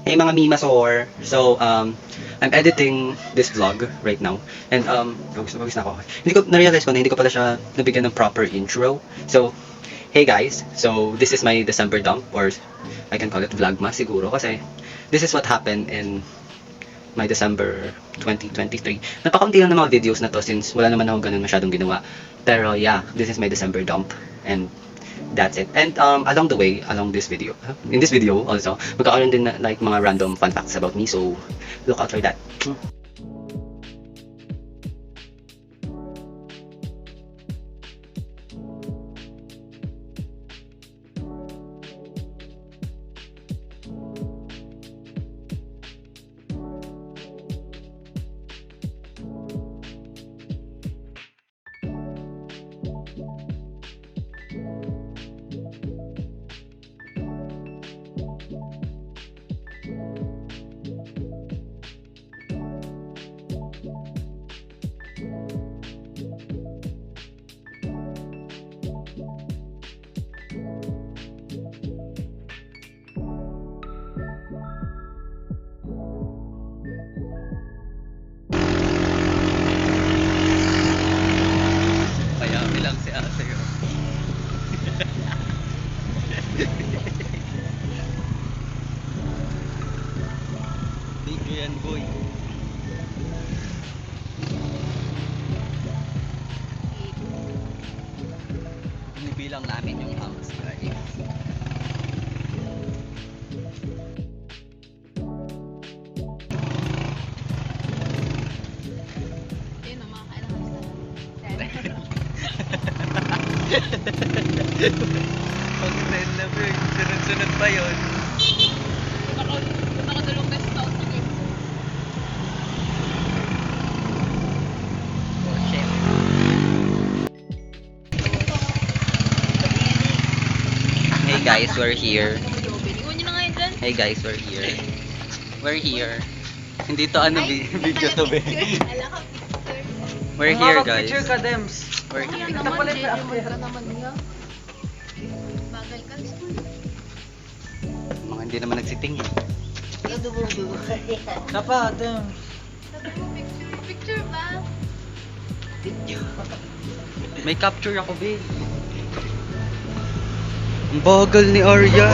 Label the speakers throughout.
Speaker 1: Hey mga Mimasor! So, I'm editing this vlog right now. And, pagis na ako. Na-realize ko na hindi ko pala siya nabigyan ng proper intro. So, hey guys! So, this is my December dump, or I can call it vlogmas siguro. Kasi, this is what happened in my December 2023. Napakaunti lang ng mga videos na to since wala naman ako ganun masyadong ginawa. Pero yeah, this is my December dump. And that's it. And along the way, along this video, in this video also, magkakaroon din na, like mga random fun facts about me. So look out for that. Kaya bilang si ate yun. Video yan boy. Binibilang namin yung house guys.
Speaker 2: Ayun, makakailan kami sa
Speaker 1: Pag 10 na big, sunod-sunod pa yun.
Speaker 2: nakadalong beses na ako sa game.
Speaker 1: Oh shit. Hey guys, we're here.
Speaker 2: Iwan nyo na nga yun dyan.
Speaker 1: Hey guys, we're here. We're here. Hindi to ano, video to be.
Speaker 2: Wala ka picture.
Speaker 1: We're here guys.
Speaker 3: Picture ka, Dems.
Speaker 1: We're
Speaker 2: Kaya
Speaker 1: here.
Speaker 2: naman, J.J. ka naman niya. Bagal ka.
Speaker 1: Mga hindi naman nagsiting eh.
Speaker 3: Kapa, Dems.
Speaker 2: Sabi mo picture. Picture ba?
Speaker 1: May capture ako, babe. Ang bagal ni Arya.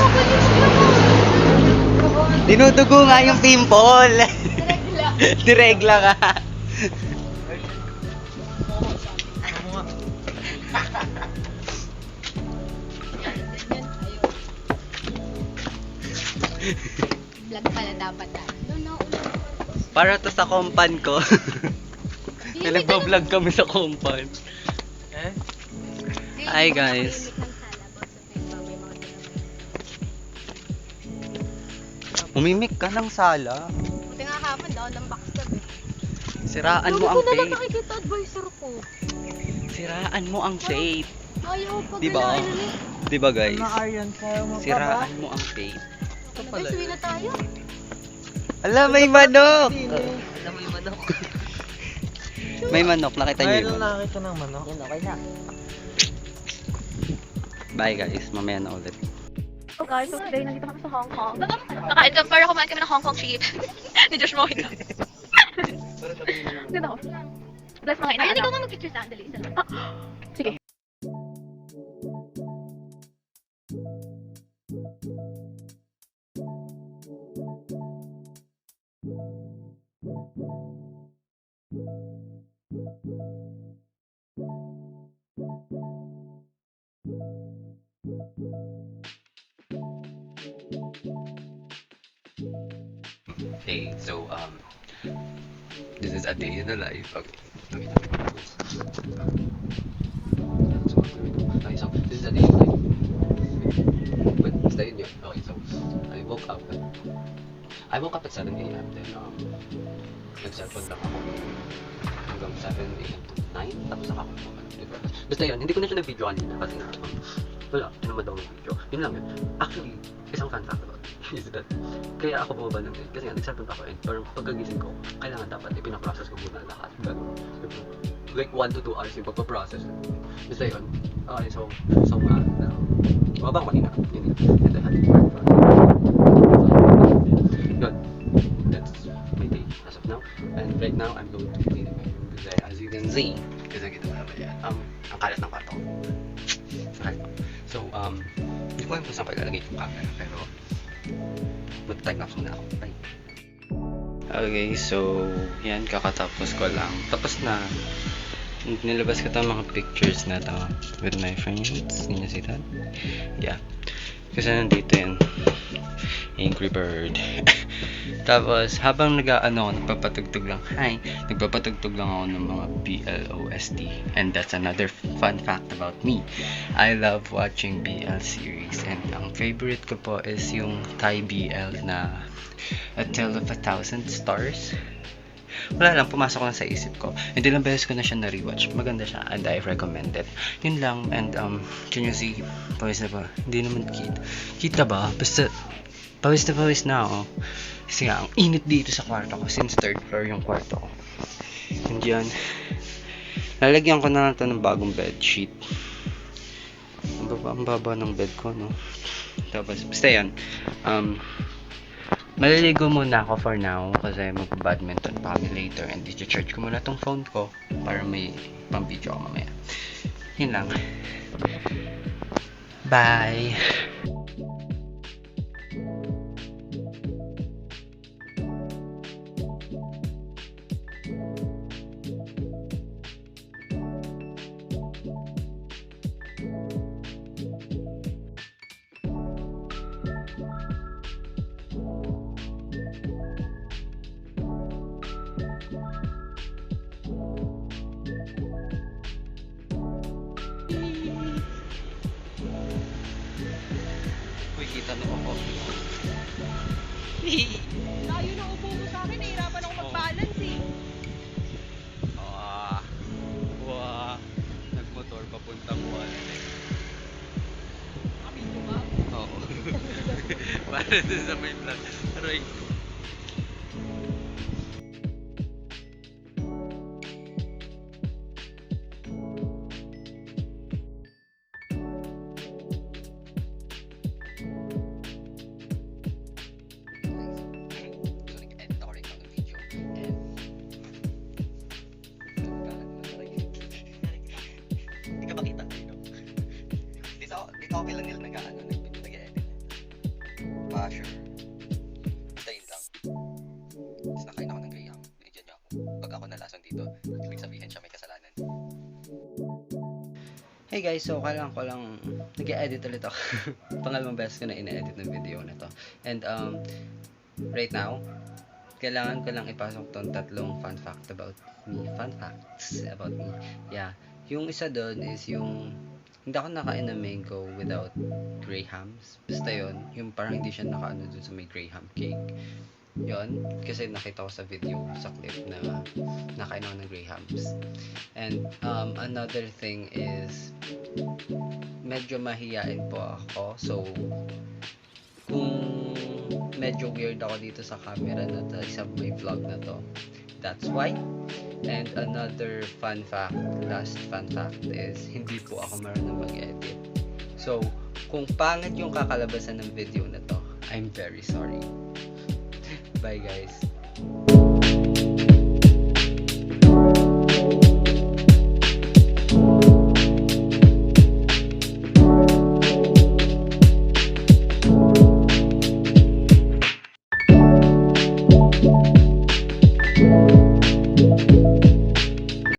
Speaker 1: Dinudugo nga yung pimple.
Speaker 2: Regla.
Speaker 1: Diregla ka.
Speaker 2: Ganyan, ayun. Vlog pala dapat Doon na ulit.
Speaker 1: Para to sa kompan ko. Na nagbablog kami sa kompan.
Speaker 3: Eh?
Speaker 1: Hi, guys. Umimik ka ng sala.
Speaker 2: Buti nga hapon daw ng backstab eh.
Speaker 1: Siraan mo ang
Speaker 2: Lagi ko na lang
Speaker 1: faith.
Speaker 2: nakikita advisor ko.
Speaker 1: Siraan mo ang faith.
Speaker 2: Ayaw pag
Speaker 1: Diba?
Speaker 2: nalain
Speaker 1: Diba guys?
Speaker 3: Ano, Aryan, kaya mo pa ba?
Speaker 1: Siraan mo ang faith.
Speaker 2: Guys, uwi na tayo.
Speaker 1: Ala, may manok!
Speaker 3: Sili.
Speaker 1: May manok. May manok, nakita niyo
Speaker 3: Ay,
Speaker 1: yun.
Speaker 3: lalaki ka ng manok. Okay na.
Speaker 1: Bye guys, mamaya na ulit.
Speaker 2: So guys, so today nandito kami sa Hong Kong. Nakain ka, para kumain kami ng Hong Kong sheep. Ni Josh Mohito. Dito ako. Bless mga ina. Ayun, ikaw nga mag-picture sa andali. Sige.
Speaker 1: Hey, so this is a day in the life. Okay. Okay, so this is a day in the life. Wait, stay in here. Okay, so I woke up at 7 a.m. Then nag-cellphone lang ako hanggang 7 a.m. to 9. Tapos saka ako diba? Basta yun, hindi ko na siya na-video kanina kasi nga wala, tinamad ako ng video. Yun lang yun. Actually, isang fun fact about it is that kaya ako bumaba ng din kasi nga nag-cellphone ako and pero pagkagising ko, kailangan dapat ipinaprocess ko muna lahat. Ganun. Like 1 to 2 hours yung pagpaprocess. Basta yun. Okay, so bumaba ko kanina. Yun yun. And I had to work for Z. Kasi nakita mo naman yan. Ang kalat ng kwarto ko. So, hindi ko alam kung saan ko ilalagay yung camera, pero mag-time lapse muna ako. Bye. Okay, so, yan, kakatapos ko lang. Tapos na. Nilabas ko itong mga pictures na to with my friends. Can you see that? Yeah. Kasi nandito yan. Angry Bird. Tapos, habang nagpapatugtog lang. Hi! Nagpapatugtog lang ako ng mga BLOST. And that's another fun fact about me. I love watching BL series. And ang favorite ko po is yung Thai BL na A Tale of a Thousand Stars. Wala lang, pumasok lang sa isip ko. And ilang beses ko na siya na-rewatch. Maganda siya and I recommend it. Yun lang. And can you see? Pawis na ba? Hindi naman kita. Kita ba? Basta pawis na ako. Kasi nga, ang init dito sa kwarto ko. Since third floor yung kwarto ko. And yan. Lalagyan ko na lang ito ng bagong bedsheet. Ang baba ng bed ko, no? Tapos, basta yan. Maliligo muna ako for now kasi mag-badminton pa kami later and i-charge ko muna tong phone ko para may pang video ako mamaya. Yun lang. Bye! Uy, kita na ako.
Speaker 2: Layo na upo mo sa akin, nahihirapan ako mag-balance eh.
Speaker 1: Wow. Nagmotor papuntang wall.
Speaker 2: Kami ba?
Speaker 1: Oo. Para sa may vlog. Aray. Okay lang nila nag-edit. Sure. Basta yun lang. Tapos nakain ako ng graham. Binigyan niya ako. Pag ako nalason dito, ibig sabihin siya may kasalanan. Hey guys, so kailangan ko lang nag-edit ulit ako. Pangalawang beses ko na ina-edit ng video na to. And right now, kailangan ko lang ipasok tong tatlong fun facts about me. Yeah. Yung isa doon is yung hindi ako nakain ng mango without grahams. Basta yun, yung parang hindi siya nakaano dun sa may graham cake. Yun, kasi nakita ko sa video, sa clip na nakain ako ng grahams. And another thing is, medyo mahiyain po ako. So, kung medyo weird ako dito sa camera na to, sa may vlog na to, that's why. And another last fun fact is, hindi po ako marunong mag-edit. So, kung pangit yung kakalabasan ng video na to, I'm very sorry. Bye guys.